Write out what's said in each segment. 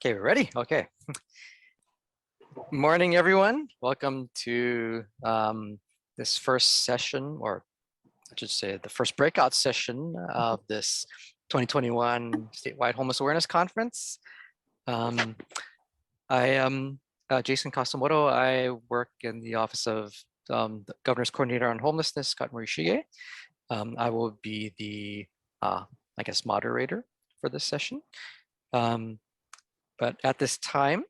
Okay, we're ready. Okay. Morning, everyone. Welcome to this first session, or I should say the first breakout session of this 2021 statewide homeless awareness conference. I am Jason Kasamoto. I work in the office of the Governor's Coordinator on Homelessness, Scott Morishige. I will be the, I guess, moderator for this session. But at this time,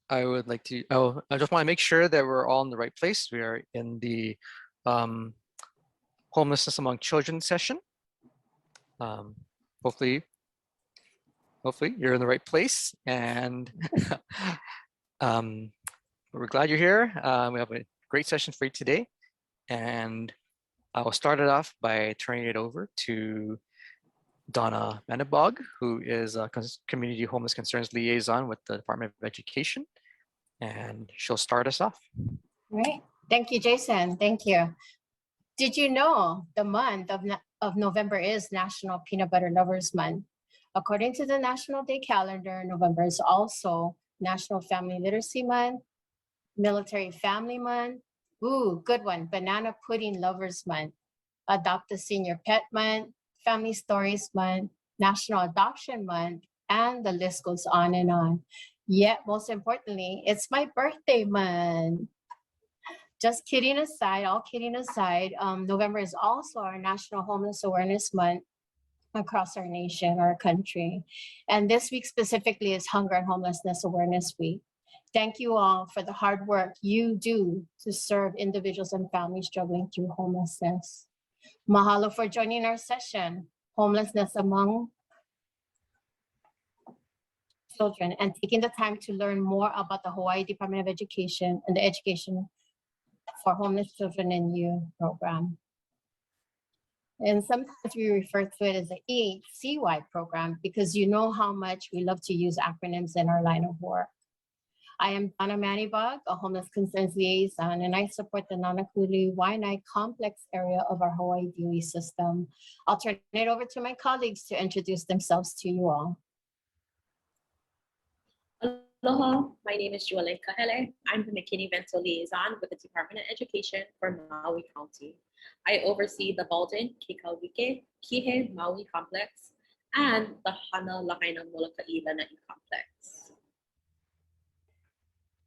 I would like to, I just want to make sure that we're all in the right place. We are in the homelessness among children session. Hopefully you're in the right place, and we're glad you're here. We have a great session for you today, and I will start it off by turning it over to Donna Manabog, who is a Community Homeless Concerns Liaison with the Department of Education, and she'll start us off. Right. Thank you, Jason. Thank you. Did you know the month of November is National Peanut Butter Lovers Month? According to the National Day calendar, November is also National Family Literacy Month, Military Family Month, ooh, good one, Banana Pudding Lovers Month, Adopt a Senior Pet Month, Family Stories Month, National Adoption Month, and the list goes on and on. Yet, most importantly, it's my birthday month. Just kidding aside, all kidding aside, November is also our National Homeless Awareness Month across our nation, our country. And this week specifically is Hunger and Homelessness Awareness Week. Thank you all for the hard work you do to serve individuals and families struggling through homelessness. Mahalo for joining our session, Homelessness Among Children, and taking the time to learn more about the Hawaii Department of Education and the Education for Homeless Children and Youth program. And sometimes we refer to it as the EHCY program because you know how much we love to use acronyms in our line of work. I am Donna Manibog, a Homeless Concerns Liaison, and I support the Nanakuli Waianae complex area of our Hawaii DOE system. I'll turn it over to my colleagues to introduce themselves to you all. Aloha, my name is Julie Kahele. I'm the McKinney Vento Liaison with the Department of Education for Maui County. I oversee the Baldwin, Kekauwike, Kihei Maui Complex, and the Hana Lahaina Moloka'i Lanai Complex.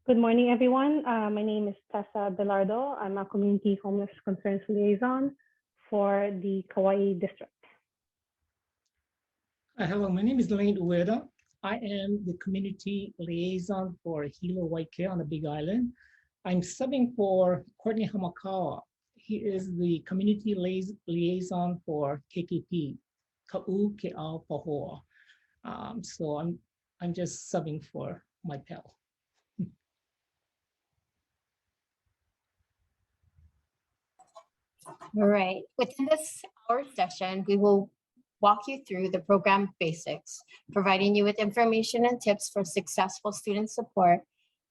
Good morning, everyone. My name is Tessa Belardo. I'm a Community Homeless Concerns Liaison for the Kauai District. Hello, my name is Lane Ueda. I am the Community Liaison for Hilo Waikea on the Big Island. I'm subbing for Courtney Hamakawa. He is the Community Liaison for KKP, Ka'u Ke'au Pahoa. So I'm just subbing for my pal. All right, within this hour session, we will walk you through the program basics, providing you with information and tips for successful student support.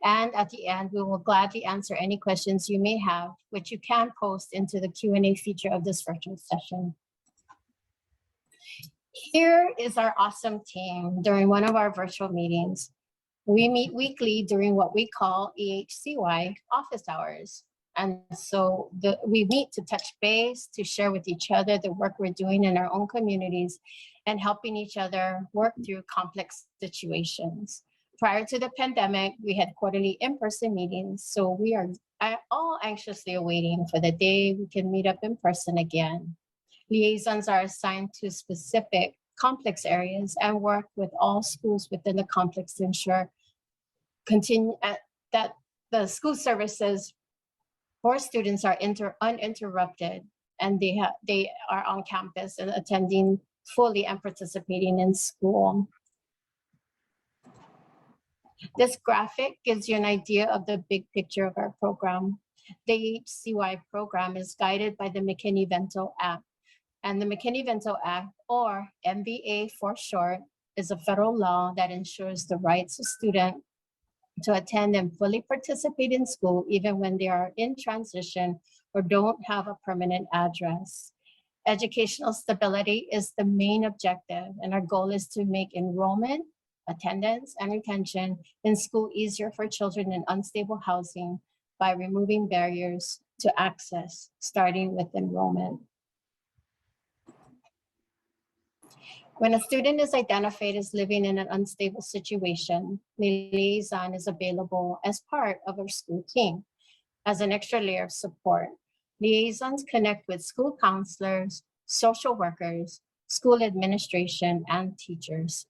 And at the end, we will gladly answer any questions you may have, which you can post into the Q&A feature of this virtual session. Here is our awesome team during one of our virtual meetings. We meet weekly during what we call EHCY office hours. And so we meet to touch base, to share with each other the work we're doing in our own communities and helping each other work through complex situations. Prior to the pandemic, we had quarterly in-person meetings. So we are all anxiously awaiting for the day we can meet up in person again. Liaisons are assigned to specific complex areas and work with all schools within the complex to ensure that the school services for students are uninterrupted and they are on campus and attending fully and participating in school. This graphic gives you an idea of the big picture of our program. The EHCY program is guided by the McKinney Vento Act. And the McKinney Vento Act, or MVA for short, is a federal law that ensures the rights of students to attend and fully participate in school, even when they are in transition or don't have a permanent address. Educational stability is the main objective, and our goal is to make enrollment attendance, and retention in school easier for children in unstable housing by removing barriers to access, starting with enrollment. When a student is identified as living in an unstable situation, the liaison is available as part of our school team as an extra layer of support. Liaisons connect with school counselors, social workers, school administration, and teachers.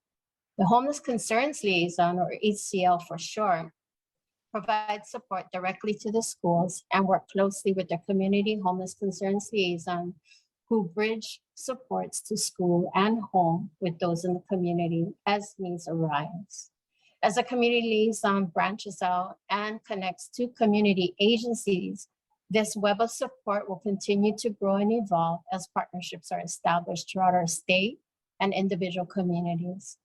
The Homeless Concerns Liaison, or EHCL for short, provides support directly to the schools and work closely with the Community Homeless Concerns Liaison, who bridge supports to school and home with those in the community as needs arise. As a community liaison branches out and connects to community agencies, this web of support will continue to grow and evolve as partnerships are established throughout our state and individual communities.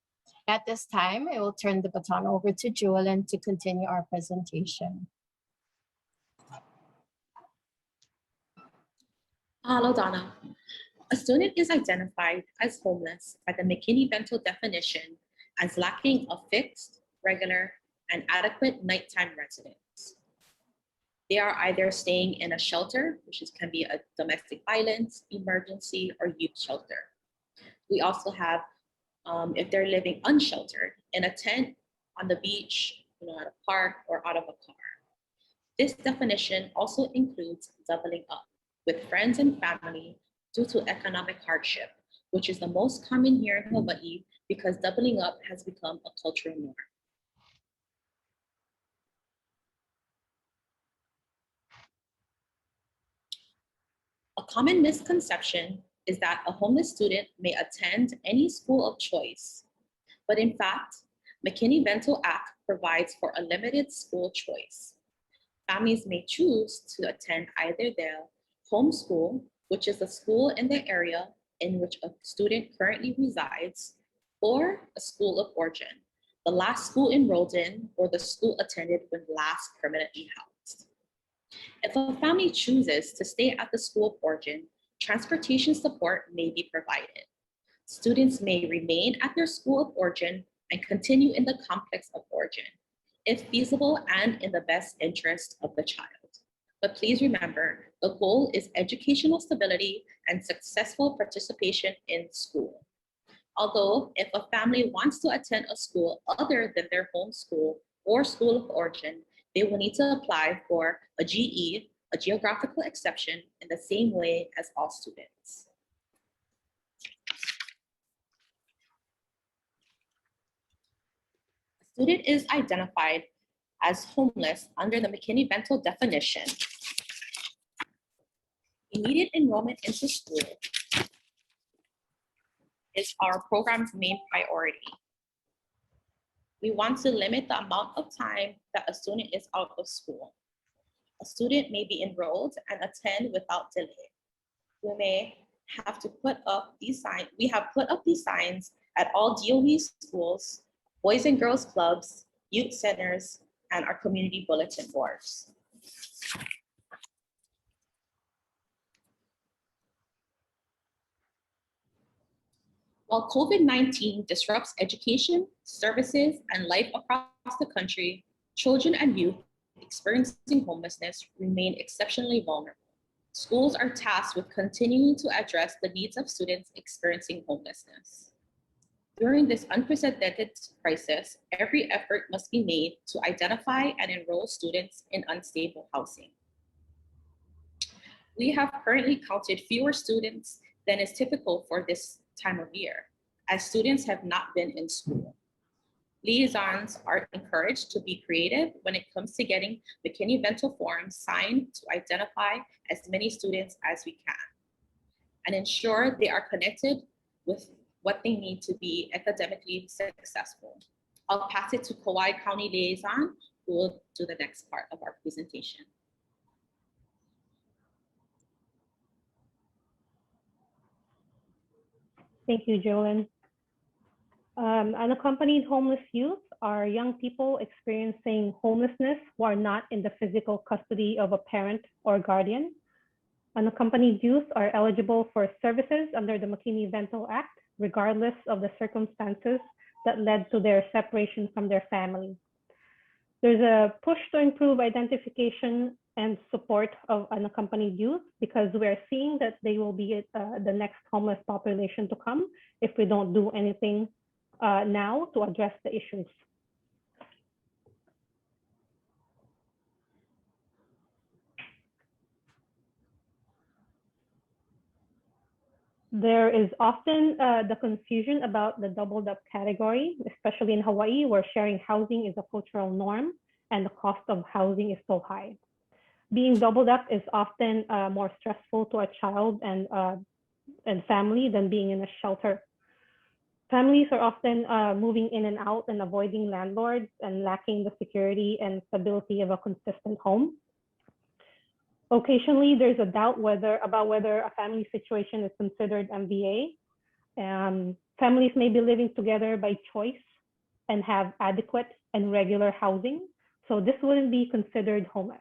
At this time, I will turn the baton over to Julian to continue our presentation. Hello, Donna. A student is identified as homeless by the McKinney Vento definition as lacking a fixed, regular, and adequate nighttime residence. They are either staying in a shelter, which can be a domestic violence, emergency, or youth shelter. We also have, if they're living unsheltered, in a tent, on the beach, at a park, or out of a car. This definition also includes doubling up with friends and family due to economic hardship, which is the most common here in Hawaii because doubling up has become a cultural norm. A common misconception is that a homeless student may attend any school of choice, but in fact, McKinney Vento Act provides for a limited school choice. Families may choose to attend either their home school, which is a school in the area in which a student currently resides, or a school of origin, the last school enrolled in or the school attended when last permanently housed. If a family chooses to stay at the school of origin, transportation support may be provided. Students may remain at their school of origin and continue in the complex of origin, if feasible and in the best interest of the child. But please remember, the goal is educational stability and successful participation in school. Although, if a family wants to attend a school other than their home school or school of origin, they will need to apply for a GE, a geographical exception, in the same way as all students. A student is identified as homeless under the McKinney Vento definition. Immediate enrollment into school is our program's main priority. We want to limit the amount of time that a student is out of school. A student may be enrolled and attend without delay. We may have to put up these signs. We have put up these signs at all DOE schools, Boys and Girls Clubs, youth centers, and our community bulletin boards. While COVID-19 disrupts education, services, and life across the country, children and youth experiencing homelessness remain exceptionally vulnerable. Schools are tasked with continuing to address the needs of students experiencing homelessness. During this unprecedented crisis, every effort must be made to identify and enroll students in unstable housing. We have currently counted fewer students than is typical for this time of year, as students have not been in school. Liaisons are encouraged to be creative when it comes to getting McKinney Vento forms signed to identify as many students as we can and ensure they are connected with what they need to be academically successful. I'll pass it to Kauai County Liaison, who will do the next part of our presentation. Thank you, Jolyn. Unaccompanied homeless youth are young people experiencing homelessness who are not in the physical custody of a parent or guardian. Unaccompanied youth are eligible for services under the McKinney Vento Act, regardless of the circumstances that led to their separation from their family. There's a push to improve identification and support of unaccompanied youth because we're seeing that they will be the next homeless population to come if we don't do anything now to address the issues. There is often the confusion about the doubled up category, especially in Hawaii, where sharing housing is a cultural norm and the cost of housing is so high. Being doubled up is often more stressful to a child and family than being in a shelter. Families are often moving in and out and avoiding landlords and lacking the security and stability of a consistent home. Occasionally, there's a doubt about whether a family situation is considered MVA. Families may be living together by choice and have adequate and regular housing, so this wouldn't be considered homeless.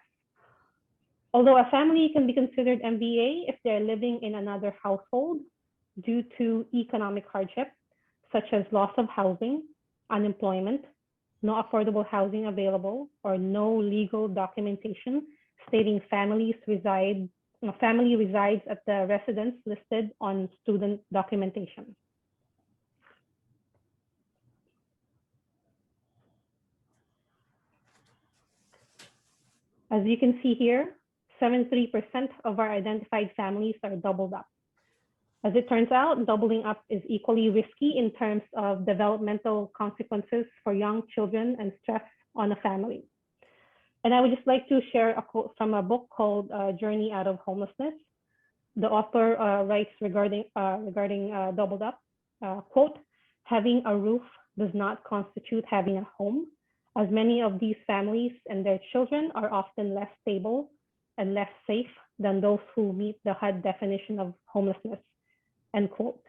Although a family can be considered MVA if they're living in another household due to economic hardship, such as loss of housing, unemployment, no affordable housing available, or no legal documentation stating family resides at the residence listed on student documentation. As you can see here, 73% of our identified families are doubled up. As it turns out, doubling up is equally risky in terms of developmental consequences for young children and stress on a family. And I would just like to share a quote from a book called Journey Out of Homelessness. The author writes regarding doubled up, quote, "Having a roof does not constitute having a home, as many of these families and their children are often less stable and less safe than those who meet the HUD definition of homelessness," end quote.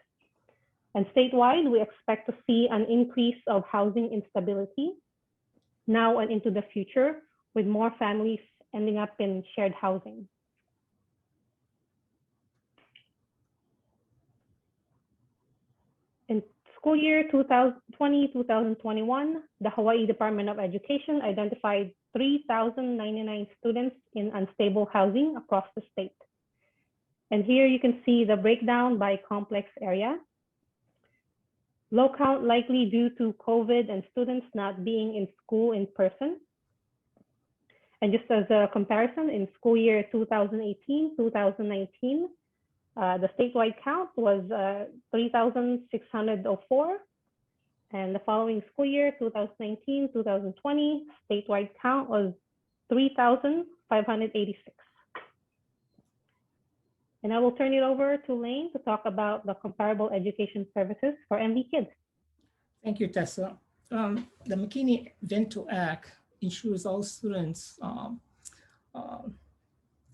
And statewide, we expect to see an increase of housing instability now and into the future, with more families ending up in shared housing. In school year 2020-2021, the Hawaii Department of Education identified 3,099 students in unstable housing across the state. And here you can see the breakdown by complex area. Low count likely due to COVID and students not being in school in person. And just as a comparison, in school year 2018-2019, the statewide count was 3,604. And the following school year, 2019-2020, statewide count was 3,586. And I will turn it over to Lane to talk about the comparable education services for MV kids. Thank you, Tessa. The McKinney Vento Act ensures all students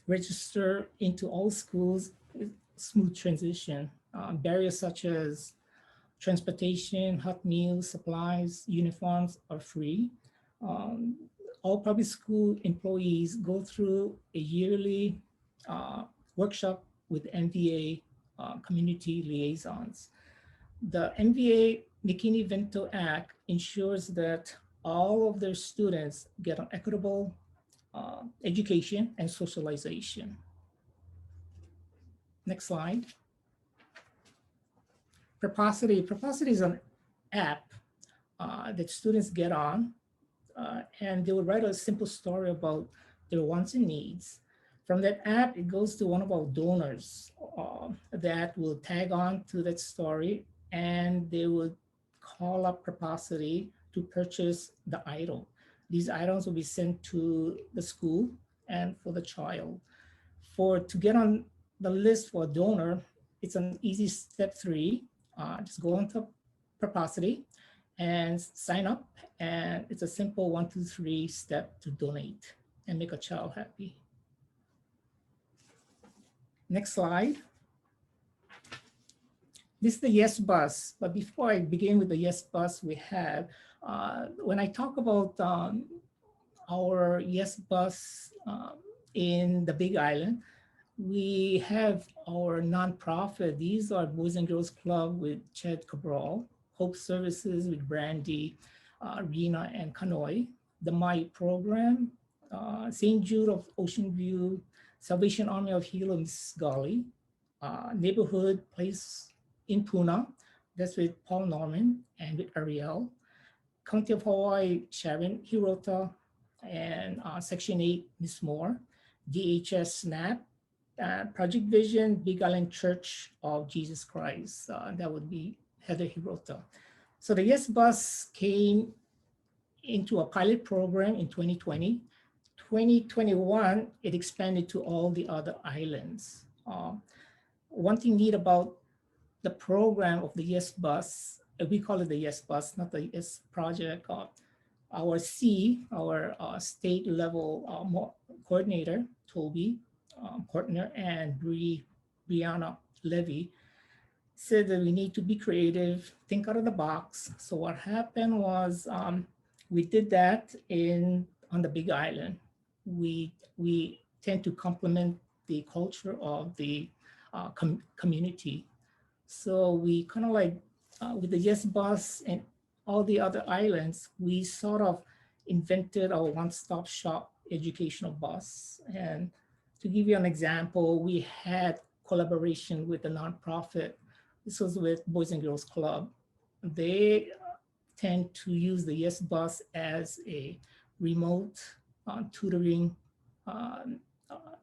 register into all schools with smooth transition. Barriers such as transportation, hot meals, supplies, uniforms are free. All public school employees go through a yearly workshop with MVA community liaisons. The MVA McKinney Vento Act ensures that all of their students get an equitable education and socialization. Next slide. Proposity is an app that students get on and they will write a simple story about their wants and needs. From that app, it goes to one of our donors that will tag on to that story, and they will call up Proposity to purchase the item. These items will be sent to the school and for the child. To get on the list for a donor, it's an easy step 3. Just go onto Proposity and sign up, and it's a simple 1, 2, 3 step to donate and make a child happy. Next slide. This is the Yes Bus, but before I begin with the Yes Bus we have, when I talk about our Yes Bus in the Big Island, we have our nonprofit. These are Boys and Girls Club with Chad Cabral, Hope Services with Brandy, Rena, and Kanoy. The MI program, St. Jude of Ocean View, Salvation Army of Hilo, Miss Golly, Neighborhood Place in Puna, that's with Paul Norman and with Ariel. County of Hawaii, Sharon Hirota, and Section 8, Miss Moore. DHS SNAP, Project Vision, Big Island Church of Jesus Christ. That would be Heather Hirota. So the Yes Bus came into a pilot program in 2020. 2021, it expanded to all the other islands. One thing neat about the program of the Yes Bus, we call it the Yes Bus, not the Yes Project. Our state level coordinator, Toby Portner, and Brianna Levy said that we need to be creative, think out of the box. So what happened was we did that on the Big Island. We tend to complement the culture of the community. So we kind of like, with the Yes Bus and all the other islands, we sort of invented our one-stop shop educational bus. And to give you an example, we had collaboration with a nonprofit. This was with Boys and Girls Club. They tend to use the Yes Bus as a remote tutoring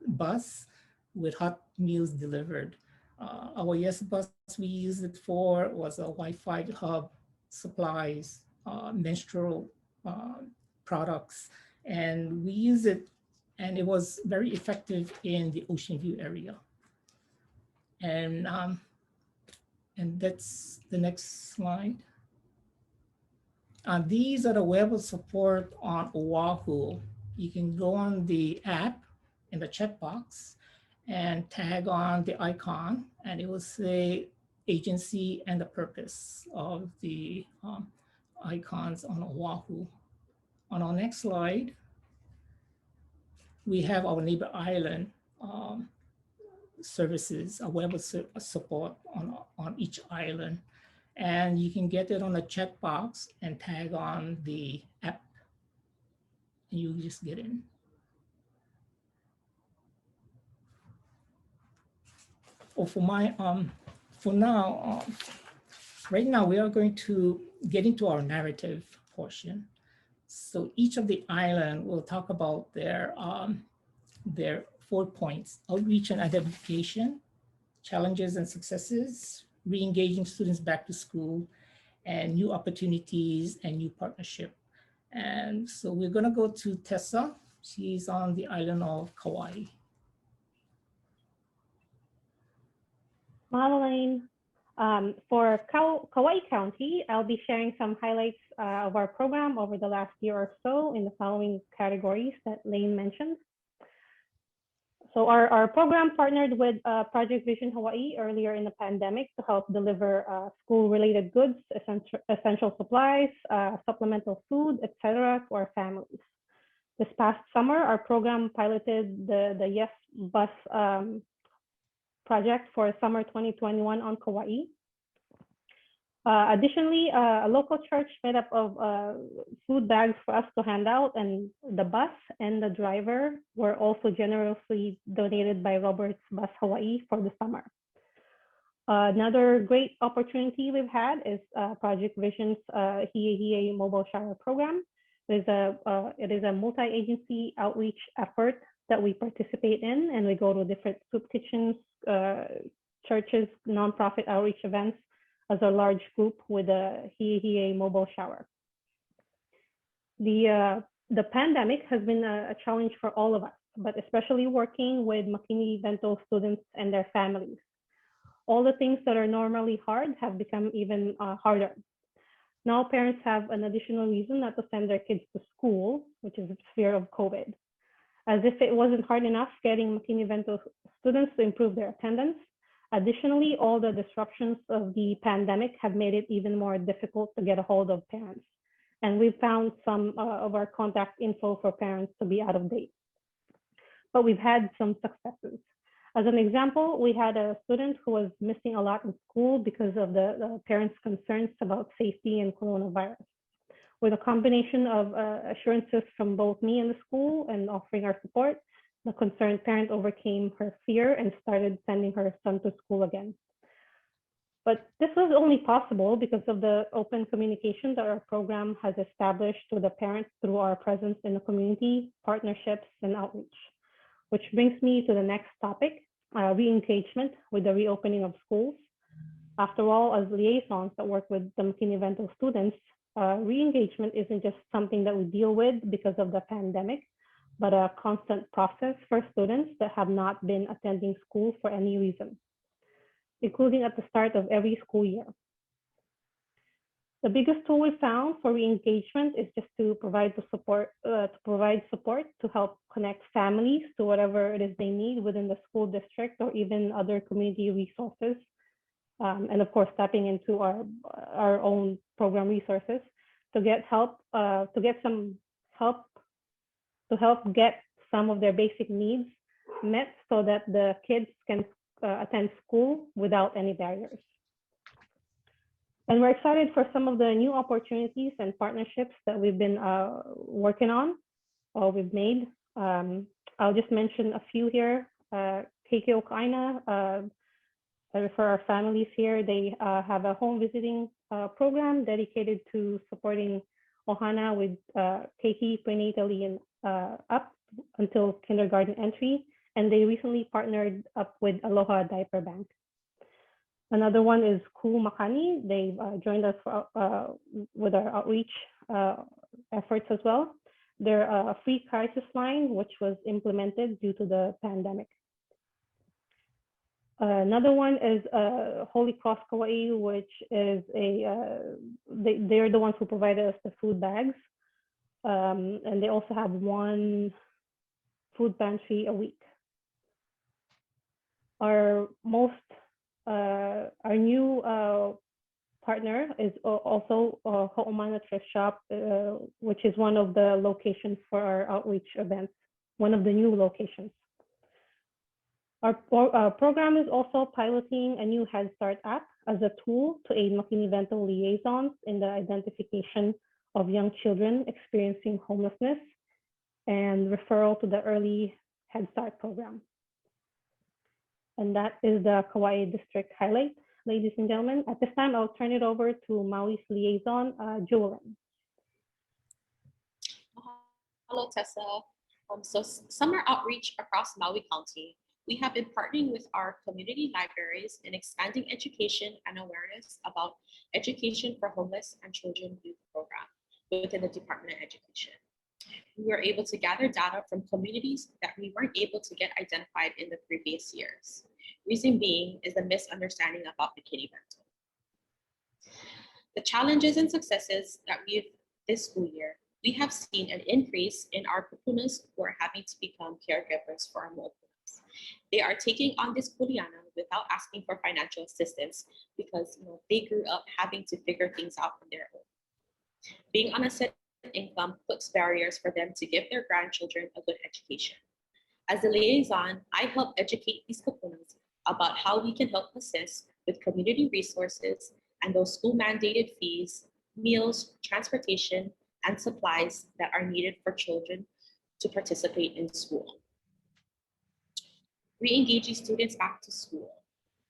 bus with hot meals delivered. Our Yes Bus we used it for was a Wi-Fi hub, supplies, menstrual products, and we use it, and it was very effective in the Ocean View area. And that's the next slide. These are the web of support on Oahu. You can go on the app in the checkbox and tag on the icon, and it will say agency and the purpose of the icons on Oahu. On our next slide, we have our neighbor island services, a web of support on each island. And you can get it on a checkbox and tag on the app, and you just get in. Oh, for now, right now we are going to get into our narrative portion. So each of the island will talk about their 4 points: outreach and identification, challenges and successes, re-engaging students back to school, and new opportunities and new partnership. And so we're gonna go to Tessa. She's on the island of Kauai. Madeline, for Kauai County, I'll be sharing some highlights of our program over the last year or so in the following categories that Lane mentioned. So our program partnered with Project Vision Hawaii earlier in the pandemic to help deliver school-related goods, essential supplies, supplemental food, etc. to our families. This past summer, our program piloted the Yes Bus project for summer 2021 on Kauai. Additionally, a local church made up of food bags for us to hand out, and the bus and the driver were also generously donated by Roberts Bus Hawaii for the summer. Another great opportunity we've had is Project Vision's EHCY mobile shower program. It is a multi-agency outreach effort that we participate in, and we go to different soup kitchens, churches, nonprofit outreach events as a large group with a EHCY mobile shower. The pandemic has been a challenge for all of us, but especially working with McKinney Vento students and their families. All the things that are normally hard have become even harder. Now parents have an additional reason not to send their kids to school, which is the fear of COVID. As if it wasn't hard enough getting McKinney Vento students to improve their attendance, additionally, all the disruptions of the pandemic have made it even more difficult to get a hold of parents. And we've found some of our contact info for parents to be out of date. But we've had some successes. As an example, we had a student who was missing a lot in school because of the parents' concerns about safety and coronavirus. With a combination of assurances from both me and the school and offering our support, the concerned parent overcame her fear and started sending her son to school again. But this was only possible because of the open communication that our program has established with the parents through our presence in the community, partnerships, and outreach. Which brings me to the next topic, re-engagement with the reopening of schools. After all, as liaisons that work with the McKinney Vento students, re-engagement isn't just something that we deal with because of the pandemic, but a constant process for students that have not been attending school for any reason, including at the start of every school year. The biggest tool we found for re-engagement is just to provide support to help connect families to whatever it is they need within the school district or even other community resources. And of course, tapping into our own program resources to get help, to help get some of their basic needs met so that the kids can attend school without any barriers. And we're excited for some of the new opportunities and partnerships that we've been working on or we've made. I'll just mention a few here. Keiki for our families here, they have a home visiting program dedicated to supporting Ohana with keiki prenatally and up until kindergarten entry. And they recently partnered up with Aloha Diaper Bank. Another one is Ku Makani. They've joined us with our outreach efforts as well. They're a free crisis line, which was implemented due to the pandemic. Another one is Holy Cross Kauai, which is they're the ones who provide us the food bags. And they also have one food pantry a week. Our new partner is also Ho'omana Thrift Shop, which is one of the locations for our outreach events, one of the new locations. Our program is also piloting a new Head Start app as a tool to aid McKinney Vento liaisons in the identification of young children experiencing homelessness and referral to the early Head Start program. And that is the Kauai District highlight, ladies and gentlemen. At this time, I'll turn it over to Maui's liaison, Julian. Hello, Tessa. So summer outreach across Maui County. We have been partnering with our community libraries in expanding education and awareness about education for homeless and children youth program within the Department of Education. We were able to gather data from communities that we weren't able to get identified in the previous years. Reason being is the misunderstanding about McKinney Vento. The challenges and successes that we've this school year, we have seen an increase in our kupunas who are having to become caregivers for our mopunas. They are taking on this kuleana without asking for financial assistance because they grew up having to figure things out on their own. Being on a set income puts barriers for them to give their grandchildren a good education. As a liaison, I help educate these kupunas about how we can help assist with community resources and those school mandated fees, meals, transportation, and supplies that are needed for children to participate in school. Re-engaging students back to school.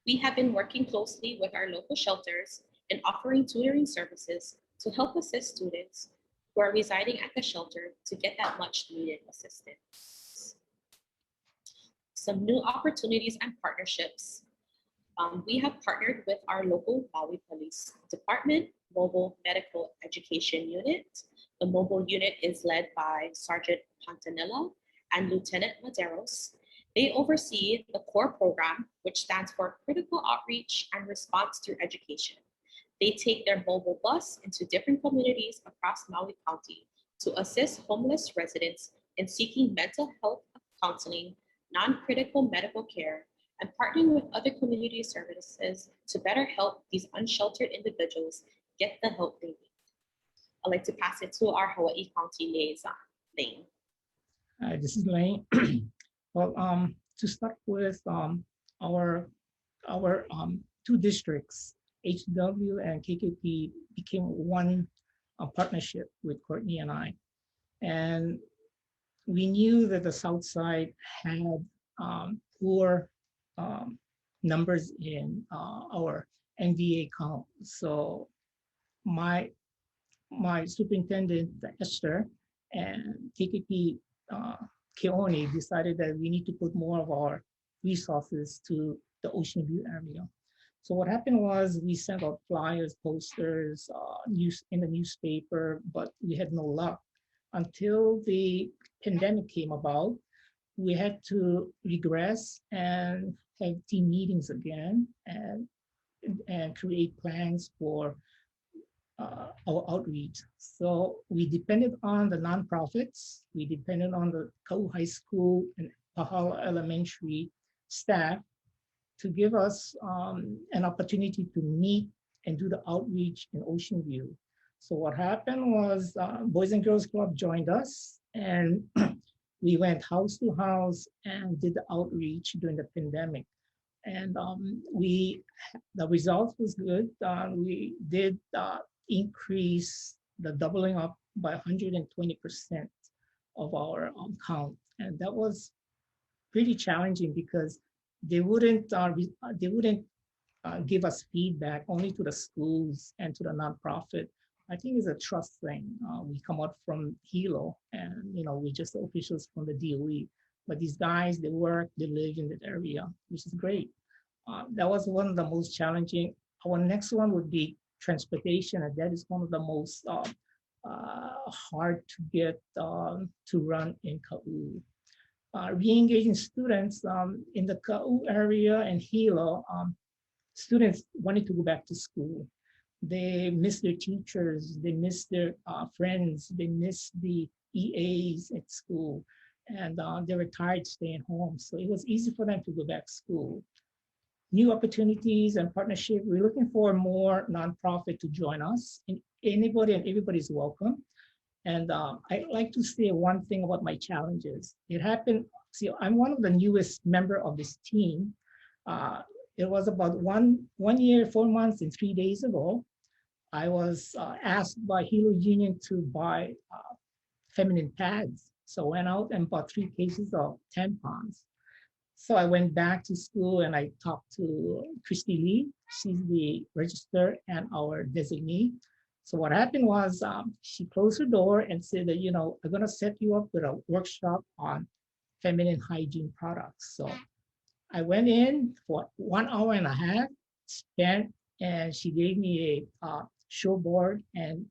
We have been working closely with our local shelters and offering tutoring services to help assist students who are residing at the shelter to get that much needed assistance. Some new opportunities and partnerships. We have partnered with our local Maui Police Department Mobile Medical Education Unit. The mobile unit is led by Sergeant Pantanilla and Lieutenant Maderos. They oversee the core program, which stands for Critical Outreach and Response Through Education. They take their mobile bus into different communities across Maui County to assist homeless residents in seeking mental health counseling, non-critical medical care, and partnering with other community services to better help these unsheltered individuals get the help they need. I'd like to pass it to our Hawaii County liaison, Lane. Hi, this is Lane. Well, to start with, our two districts, HW and KKP, became one partnership with Courtney and I. And we knew that the South Side had poor numbers in our NVA count. So my superintendent, Esther, and KKP Keone decided that we need to put more of our resources to the Ocean View area. So what happened was we sent out flyers, posters, news in the newspaper, but we had no luck. Until the pandemic came about, we had to regress and have team meetings again and create plans for our outreach. So we depended on the nonprofits, we depended on the Kau High School and Pahala Elementary staff to give us an opportunity to meet and do the outreach in Ocean View. So what happened was Boys and Girls Club joined us, and we went house to house and did the outreach during the pandemic. And the result was good. We did increase the doubling up by 120% of our count. And that was pretty challenging because they wouldn't give us feedback only to the schools and to the nonprofit. I think it's a trust thing. We come out from Hilo, and we're just the officials from the DOE. But these guys, they work, they live in that area, which is great. That was one of the most challenging. Our next one would be transportation, and that is one of the most hard to get to run in Kau. Re-engaging students in the Kau area and Hilo, students wanted to go back to school. They miss their teachers, they miss their friends, they miss the EAs at school, and they were tired staying home. So it was easy for them to go back to school. New opportunities and partnership. We're looking for more nonprofit to join us. And anybody and everybody's welcome. And I'd like to say one thing about my challenges. It happened, see, I'm one of the newest member of this team. It was about one year, 4 months, and 3 days ago. I was asked by Hilo Union to buy feminine pads. So I went out and bought 3 cases of tampons. So I went back to school and I talked to Christy Lee. She's the register and our designee. So what happened was she closed her door and said that, I'm gonna set you up with a workshop on feminine hygiene products. So I went in for 1 hour and a half, spent, and she gave me a show board and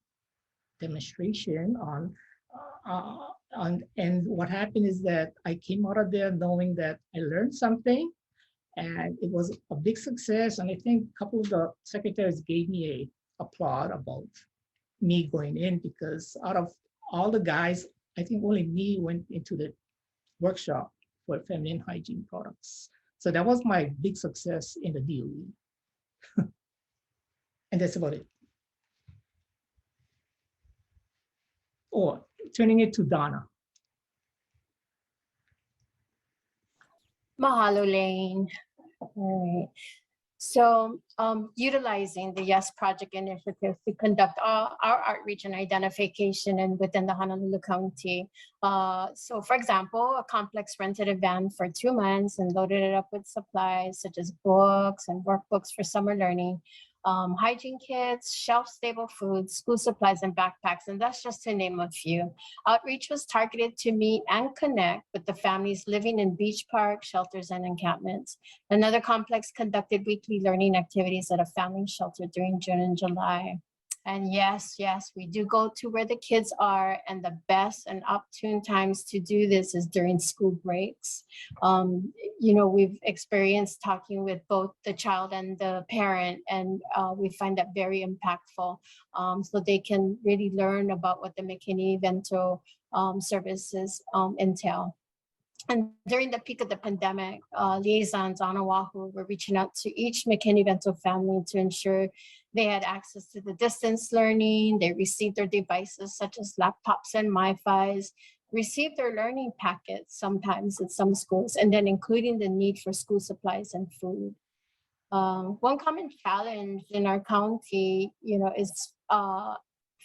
demonstration on, and what happened is that I came out of there knowing that I learned something, and it was a big success. And I think a couple of the secretaries gave me a applaud about me going in, because out of all the guys, I think only me went into the workshop for feminine hygiene products. So that was my big success in the DOE. And that's about it. Or turning it to Donna. Mahalo, Lane. All right. So utilizing the YES project initiative to conduct our outreach and identification and within the Honolulu County. So for example, a complex rented a van for 2 months and loaded it up with supplies such as books and workbooks for summer learning, hygiene kits, shelf-stable food, school supplies, and backpacks, and that's just to name a few. Outreach was targeted to meet and connect with the families living in beach parks, shelters, and encampments. Another complex conducted weekly learning activities at a family shelter during June and July. And yes, we do go to where the kids are, and the best and opportune times to do this is during school breaks. We've experienced talking with both the child and the parent, and we find that very impactful. So they can really learn about what the McKinney Vento services entail. And during the peak of the pandemic, liaisons on Oahu were reaching out to each McKinney Vento family to ensure they had access to the distance learning. They received their devices such as laptops and MiFis. receive their learning packets sometimes in some schools, and then including the need for school supplies and food. One common challenge in our county, is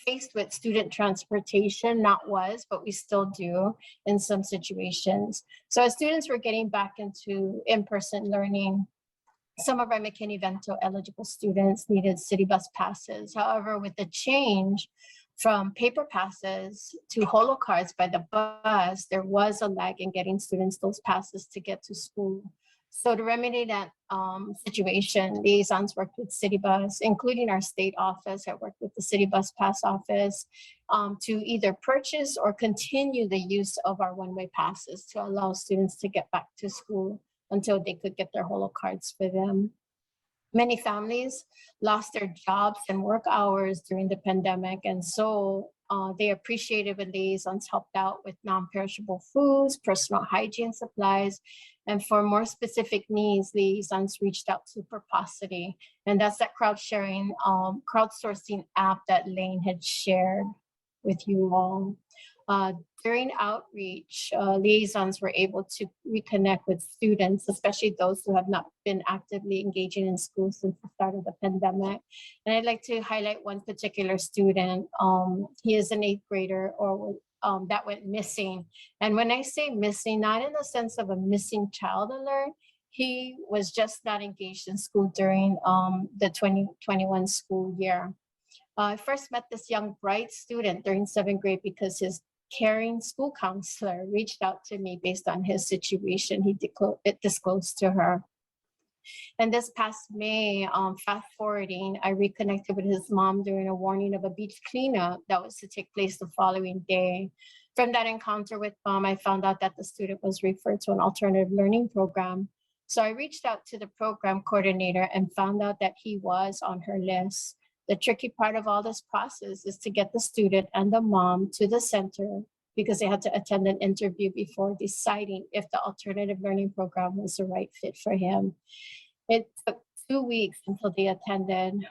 faced with student transportation, not was, but we still do in some situations. So as students were getting back into in-person learning, some of our McKinney Vento eligible students needed city bus passes. However, with the change from paper passes to holo cards by the bus, there was a lag in getting students those passes to get to school. So to remedy that situation, liaisons worked with City Bus, including our state office. I worked with the City Bus Pass office to either purchase or continue the use of our one-way passes to allow students to get back to school until they could get their holo cards for them. Many families lost their jobs and work hours during the pandemic, and so they appreciated when liaisons helped out with non-perishable foods, personal hygiene supplies, and for more specific needs, liaisons reached out to Purposity, and that's that crowdsourcing app that Lane had shared with you all. During outreach, liaisons were able to reconnect with students, especially those who have not been actively engaging in school since the start of the pandemic. And I'd like to highlight one particular student. He is an 8th grader that went missing. And when I say missing, not in the sense of a missing child alert, he was just not engaged in school during the 2021 school year. I first met this young, bright student during 7th grade because his caring school counselor reached out to me based on his situation. He disclosed to her. And this past May, fast forwarding, I reconnected with his mom during a warning of a beach cleanup that was to take place the following day. From that encounter with mom, I found out that the student was referred to an alternative learning program. So I reached out to the program coordinator and found out that he was on her list. The tricky part of all this process is to get the student and the mom to the center because they had to attend an interview before deciding if the alternative learning program was the right fit for him. It took 2 weeks until they attended.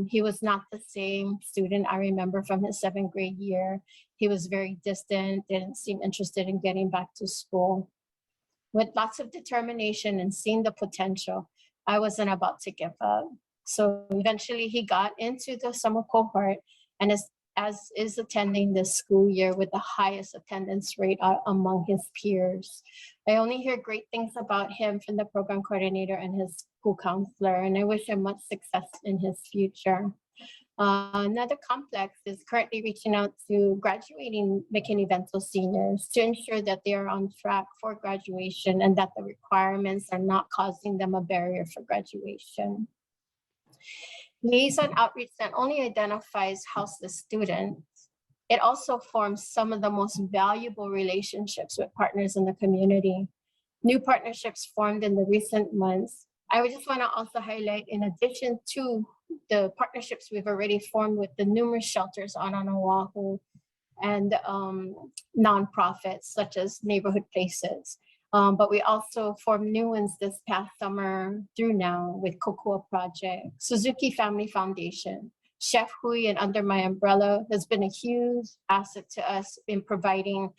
He was not the same student I remember from his 7th grade year. He was very distant, didn't seem interested in getting back to school. With lots of determination and seeing the potential, I wasn't about to give up. So eventually he got into the summer cohort and is attending this school year with the highest attendance rate among his peers. I only hear great things about him from the program coordinator and his school counselor, and I wish him much success in his future. Another complex is currently reaching out to graduating McKinney Vento seniors to ensure that they are on track for graduation and that the requirements are not causing them a barrier for graduation. Liaison outreach not only identifies houseless students, it also forms some of the most valuable relationships with partners in the community. New partnerships formed in the recent months. I would just want to also highlight, in addition to the partnerships we've already formed with the numerous shelters on Oahu and nonprofits such as Neighborhood Places. But we also formed new ones this past summer through now with Kokua Project, Suzuki Family Foundation. Chef Hui and Under My Umbrella has been a huge asset to us in providing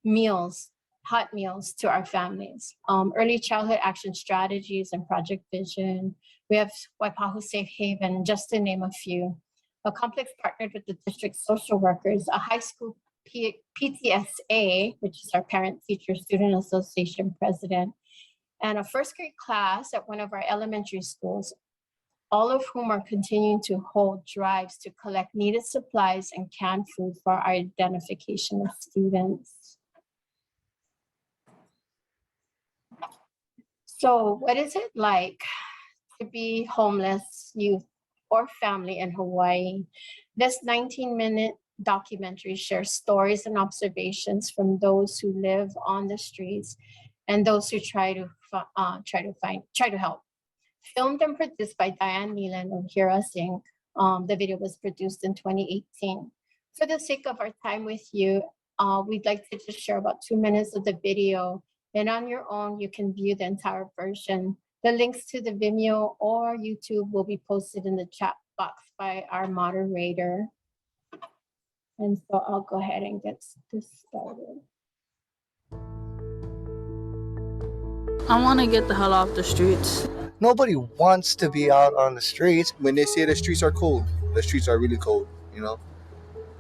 meals, hot meals to our families. Early childhood action strategies and Project Vision. We have Waipahu Safe Haven, just to name a few. A complex partnered with the district social workers, a high school PTSA, which is our Parent Teacher Student Association president, and a 1st grade class at one of our elementary schools, all of whom are continuing to hold drives to collect needed supplies and canned food for our identification of students. So what is it like to be homeless youth or family in Hawaii? This 19-minute documentary shares stories and observations from those who live on the streets and those who try to help. Filmed and produced by Diane Nealon of Heroes Inc. The video was produced in 2018. For the sake of our time with you, we'd like to just share about 2 minutes of the video, and on your own, you can view the entire version. The links to the Vimeo or YouTube will be posted in the chat box by our moderator. And so I'll go ahead and get this started. I want to get the hell off the streets. Nobody wants to be out on the streets. When they say the streets are cold, the streets are really cold, you know?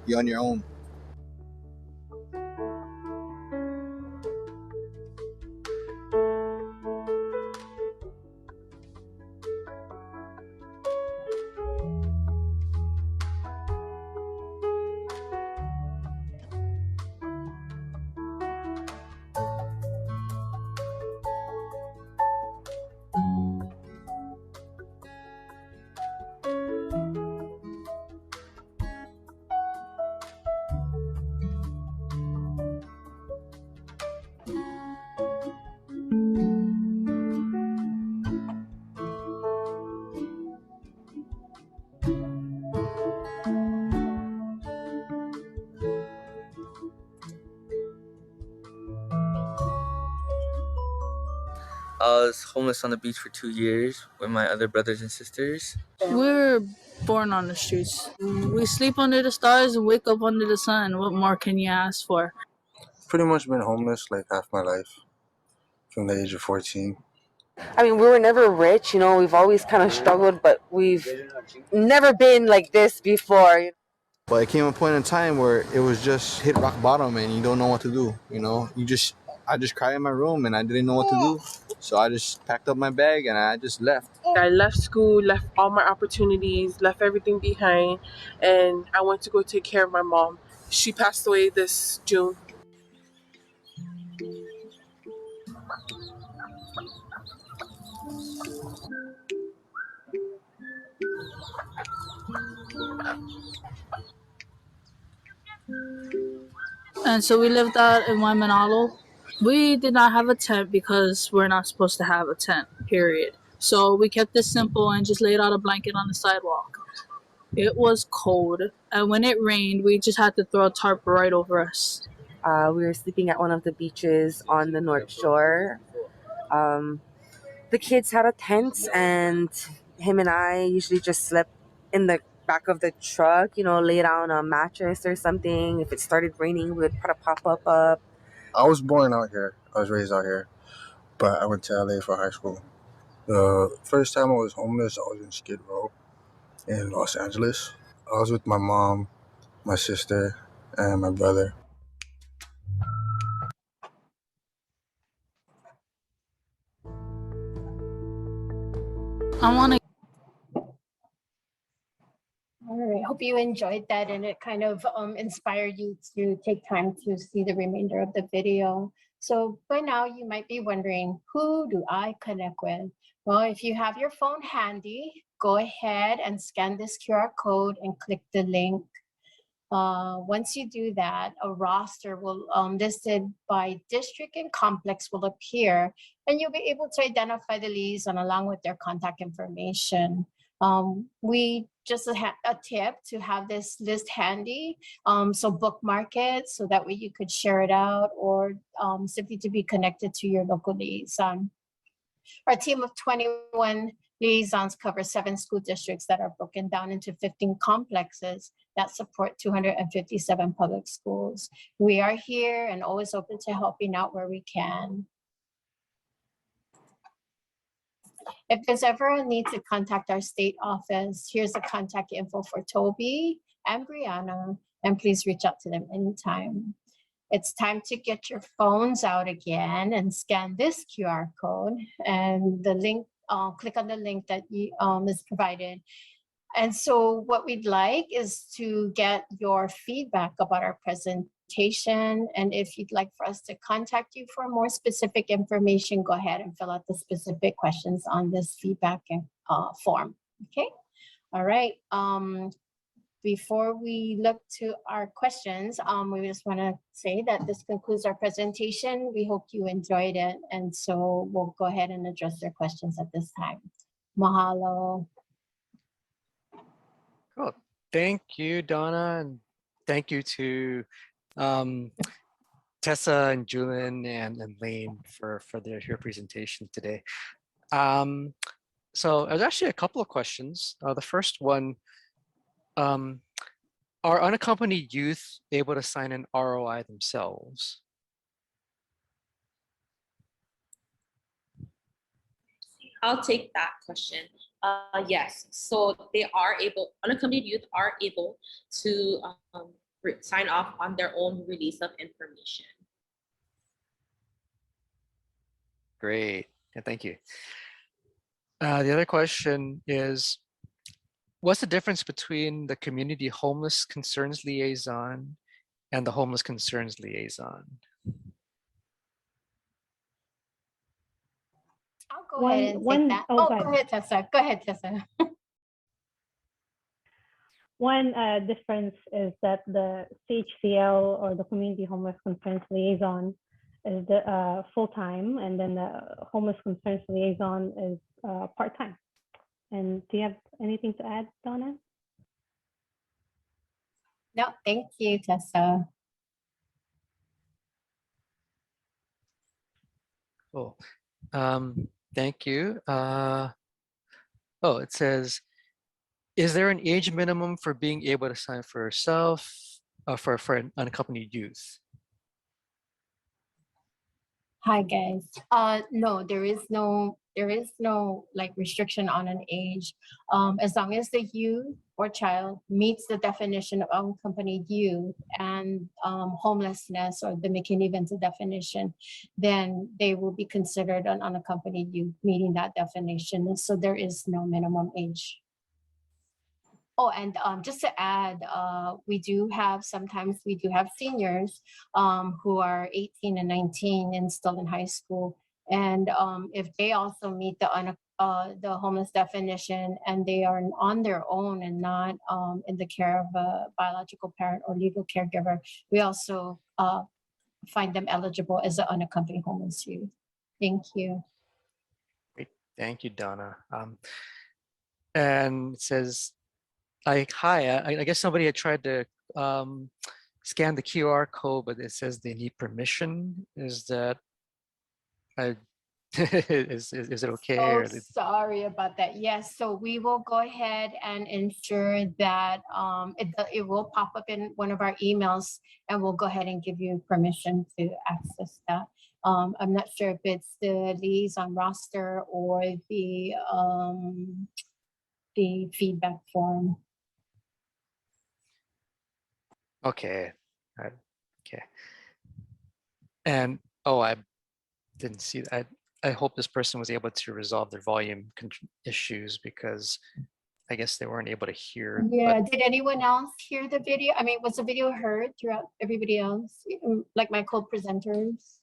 You're on your own. I was homeless on the beach for 2 years with my other brothers and sisters. We were born on the streets. We sleep under the stars and wake up under the sun. What more can you ask for? Pretty much been homeless like half my life from the age of 14. I mean, we were never rich, you know, we've always kind of struggled, but we've never been like this before. But it came a point in time where it was just hit rock bottom and you don't know what to do, you know? I just cried in my room and I didn't know what to do. So I just packed up my bag and I just left. I left school, left all my opportunities, left everything behind, and I went to go take care of my mom. She passed away this June. And so we lived out in Waimanalo. We did not have a tent because we're not supposed to have a tent, period. So we kept it simple and just laid out a blanket on the sidewalk. It was cold, and when it rained, we just had to throw a tarp right over us. We were sleeping at one of the beaches on the North Shore. The kids had a tent, and him and I usually just slept in the back of the truck, you know, lay down a mattress or something. If it started raining, we would put a pop-up up. I was born out here. I was raised out here, but I went to LA for high school. The first time I was homeless, I was in Skid Row in Los Angeles. I was with my mom, my sister, and my brother. I want to. All right, hope you enjoyed that and it kind of inspired you to take time to see the remainder of the video. So by now you might be wondering, who do I connect with? Well, if you have your phone handy, go ahead and scan this QR code and click the link. Once you do that, a roster will listed by district and complex will appear, and you'll be able to identify the liaison along with their contact information. We just a tip to have this list handy, so bookmark it so that way you could share it out or simply to be connected to your local liaison. Our team of 21 liaisons cover 7 school districts that are broken down into 15 complexes that support 257 public schools. We are here and always open to helping out where we can. If there's ever a need to contact our state office, here's the contact info for Toby and Brianna, and please reach out to them anytime. It's time to get your phones out again and scan this QR code and the link, click on the link that is provided. And so what we'd like is to get your feedback about our presentation. And if you'd like for us to contact you for more specific information, go ahead and fill out the specific questions on this feedback form, okay? All right, before we look to our questions, we just wanna say that this concludes our presentation. We hope you enjoyed it. And so we'll go ahead and address their questions at this time. Mahalo. Cool. Thank you, Donna, and thank you to Tessa and Julian and Lane for your presentation today. So there's actually a couple of questions. The first one, Are unaccompanied youth able to sign an ROI themselves? I'll take that question. Yes, so they are able, unaccompanied youth are able to sign off on their own release of information. Great, yeah, thank you. The other question is, what's the difference between the community homeless concerns liaison and the homeless concerns liaison? I'll go ahead and take that. Oh, Go ahead, Tessa. Go ahead, Tessa. One difference is that the CHCL, or the Community Homeless Concerns Liaison, is the full-time, and then the Homeless Concerns Liaison is part-time. And do you have anything to add, Donna? No, thank you, Tessa. Cool. Thank you. Oh, it says, is there an age minimum for being able to sign for yourself, for an unaccompanied youth? Hi guys. No, there is no like restriction on an age. As long as the youth or child meets the definition of unaccompanied youth and homelessness, or the McKinney Vento definition, then they will be considered an unaccompanied youth meeting that definition. So there is no minimum age. Oh, and just to add, sometimes we do have seniors who are 18 and 19 and still in high school. And if they also meet the homeless definition and they are on their own and not in the care of a biological parent or legal caregiver, we also find them eligible as an unaccompanied homeless youth. Thank you. Great. Thank you, Donna. And it says, hi, I guess somebody had tried to scan the QR code, but it says they need permission. Is that, is it okay? Oh, Or sorry about that. Yes, so we will go ahead and ensure that it will pop up in one of our emails, and we'll go ahead and give you permission to access that. I'm not sure if it's the liaison roster or the feedback form. Okay. Okay. And oh, I didn't see that. I hope this person was able to resolve their volume issues, because I guess they weren't able to hear. Yeah, did anyone else hear the video? I mean, was the video heard throughout everybody else, like my co-presenters?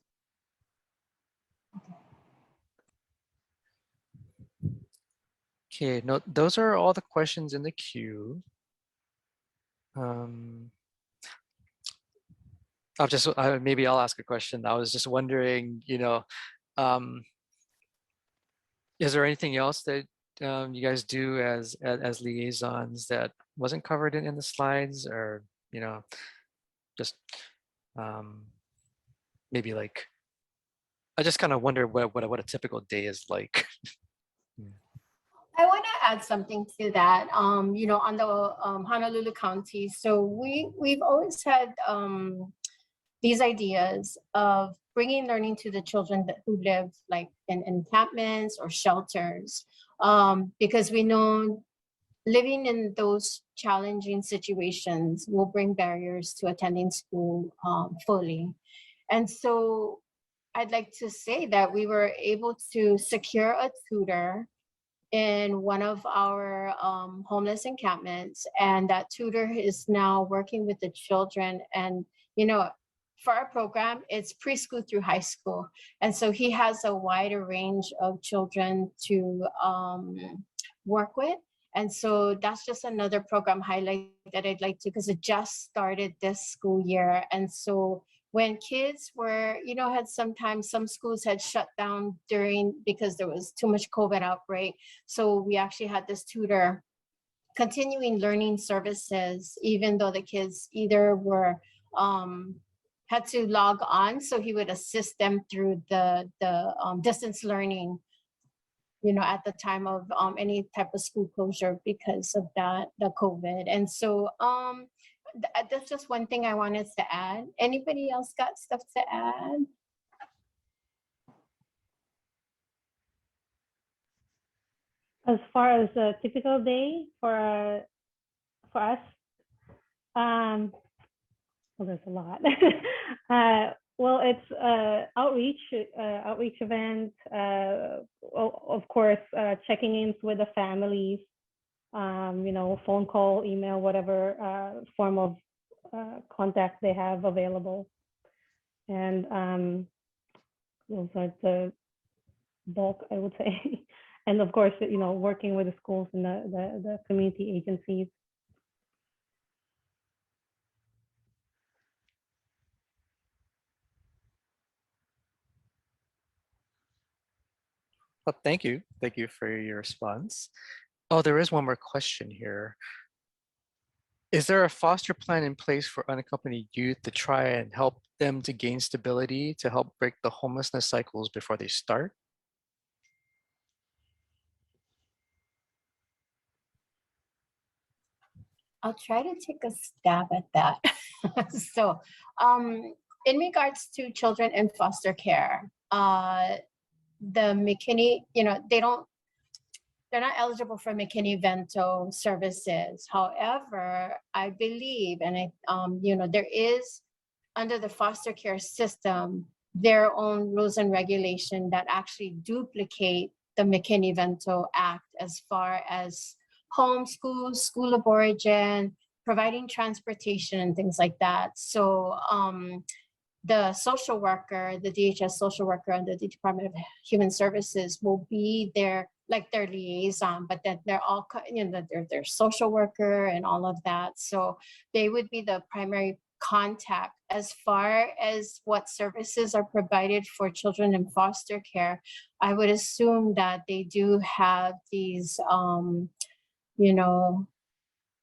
Okay, no, those are all the questions in the queue. Maybe I'll ask a question. I was just wondering, is there anything else that you guys do as liaisons that wasn't covered in the slides, or just maybe like, I just kind of wonder what a typical day is like. I want to add something to that. On the Honolulu County, so we've always had these ideas of bringing learning to the children who live like in encampments or shelters, because we know living in those challenging situations will bring barriers to attending school fully. And so I'd like to say that we were able to secure a tutor in one of our homeless encampments, and that tutor is now working with the children. And for our program, it's preschool through high school, and so he has a wider range of children to work with. And so that's just another program highlight that I'd like to, because it just started this school year. And so when kids were, had sometimes some schools had shut down because there was too much COVID outbreak. So we actually had this tutor continuing learning services, even though the kids either were, had to log on. So he would assist them through the distance learning, at the time of any type of school closure because of the COVID. And so, that's just one thing I wanted to add. Anybody else got stuff to add? As far as a typical day for us, well, there's a lot. Well, it's outreach event. Of course, checking in with the families. Phone call, email, whatever form of contact they have available, and those are the bulk, I would say. And of course, working with the schools and the community agencies. Well, thank you. Thank you for your response. Oh, there is one more question here. Is there a foster plan in place for unaccompanied youth to try and help them to gain stability, to help break the homelessness cycles before they start? I'll try to take a stab at that. So, in regards to children in foster care, the McKinney, they're not eligible for McKinney Vento services. However, I believe, and there is under the foster care system, their own rules and regulation that actually duplicate the McKinney Vento Act as far as homeschool, school of origin, providing transportation and things like that. So the social worker, the DHS social worker under the Department of Human Services will be their liaison, but that they're all, they're their social worker and all of that. So they would be the primary contact. As far as what services are provided for children in foster care, I would assume that they do have these,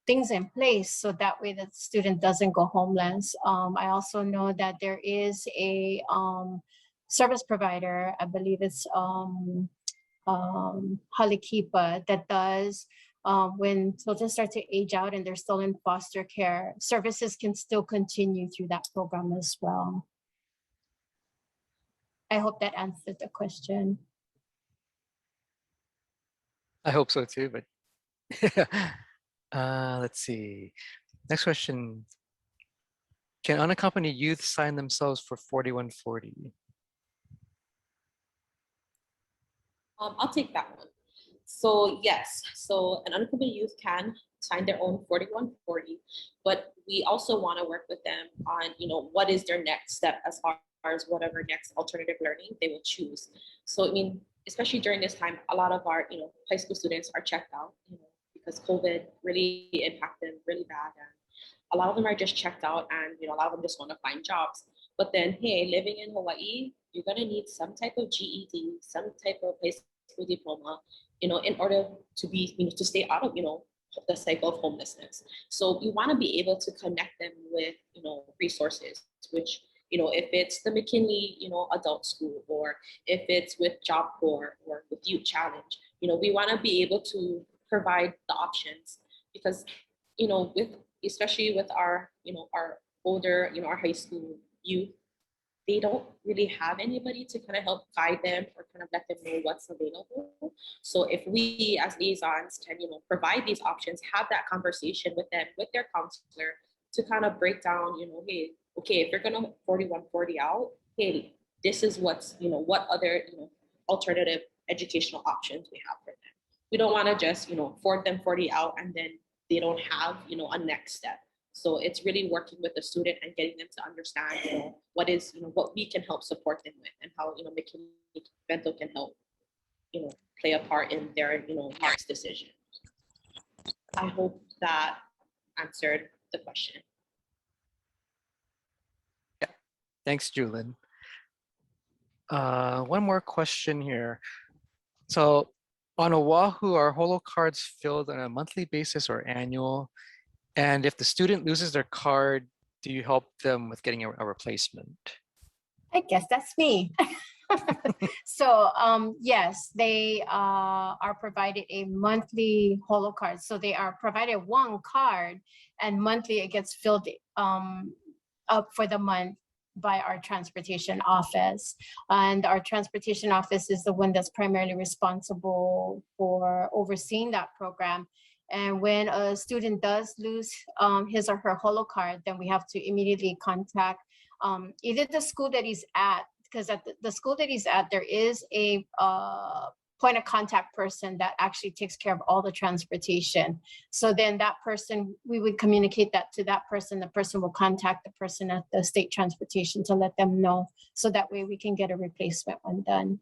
things in place so that way the student doesn't go homeless. I also know that there is a service provider, I believe it's Halikipa, that does when children start to age out and they're still in foster care, services can still continue through that program as well. I hope that answered the question. I hope so too, but let's see. Next question. Can unaccompanied youth sign themselves for 4140? I'll take that one. So yes, so an unaccompanied youth can sign their own 4140, but we also want to work with them on, what is their next step as far as whatever next alternative learning they will choose. So, I mean, especially during this time, a lot of our, high school students are checked out, because COVID really impacted them really bad. And a lot of them are just checked out and, a lot of them just want to find jobs. But then, hey, living in Hawaii, you're going to need some type of GED, some type of high school diploma, in order to be, to stay out of, the cycle of homelessness. So we want to be able to connect them with, resources, which, if it's the McKinley, adult school, or if it's with Job Corps or with Youth Challenge, we want to be able to provide the options because, especially with our, our older, our high school youth, they don't really have anybody to kind of help guide them or kind of let them know what's available. So if we as liaisons can, provide these options, have that conversation with them, with their counselor to kind of break down, hey, okay, if you're going to 4140 out, hey, this is what's, what other, alternative educational options we have for them. We don't want to just, forward them 40 out and then they don't have, a next step. So it's really working with the student and getting them to understand, what is, what we can help support them with and how, McKinney Vento can help, play a part in their, next decision. I hope that answered the question. Yeah, thanks, Julin. One more question here. So on Oahu, are holo cards filled on a monthly basis or annual? And if the student loses their card, do you help them with getting a replacement? I guess that's me. So yes, they are provided a monthly holo card. So they are provided one card, and monthly it gets filled up for the month by our transportation office. And our transportation office is the one that's primarily responsible for overseeing that program. And when a student does lose his or her holo card, then we have to immediately contact either the school that he's at, because at the school that he's at, there is a point of contact person that actually takes care of all the transportation. So then that person, we would communicate that to that person. The person will contact the person at the state transportation to let them know. So that way we can get a replacement when done.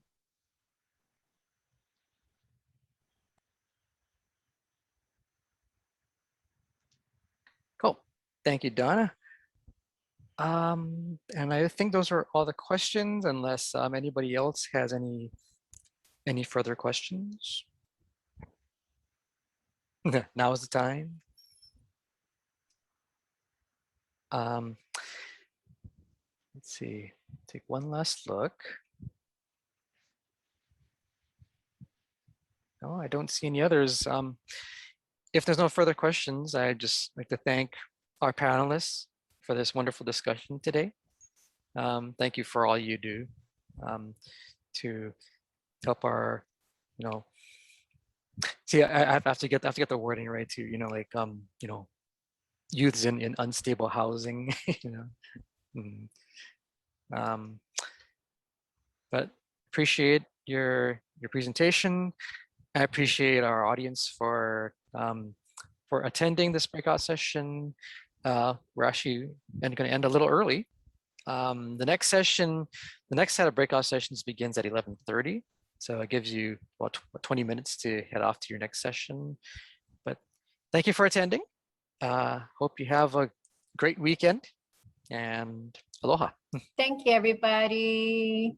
Cool. Thank you, Donna. And I think those are all the questions, unless anybody else has any further questions. Now is the time. Let's see, take one last look. No, I don't see any others. If there's no further questions, I'd just like to thank our panelists for this wonderful discussion today. Thank you for all you do to help our, see, I have to get the wording right too, youths in unstable housing, but appreciate your presentation. I appreciate our audience for attending this breakout session. We're actually going to end a little early. The next session, the next set of breakout sessions begins at 11:30. So it gives you about 20 minutes to head off to your next session. But thank you for attending. Hope you have a great weekend, and aloha. Thank you, everybody.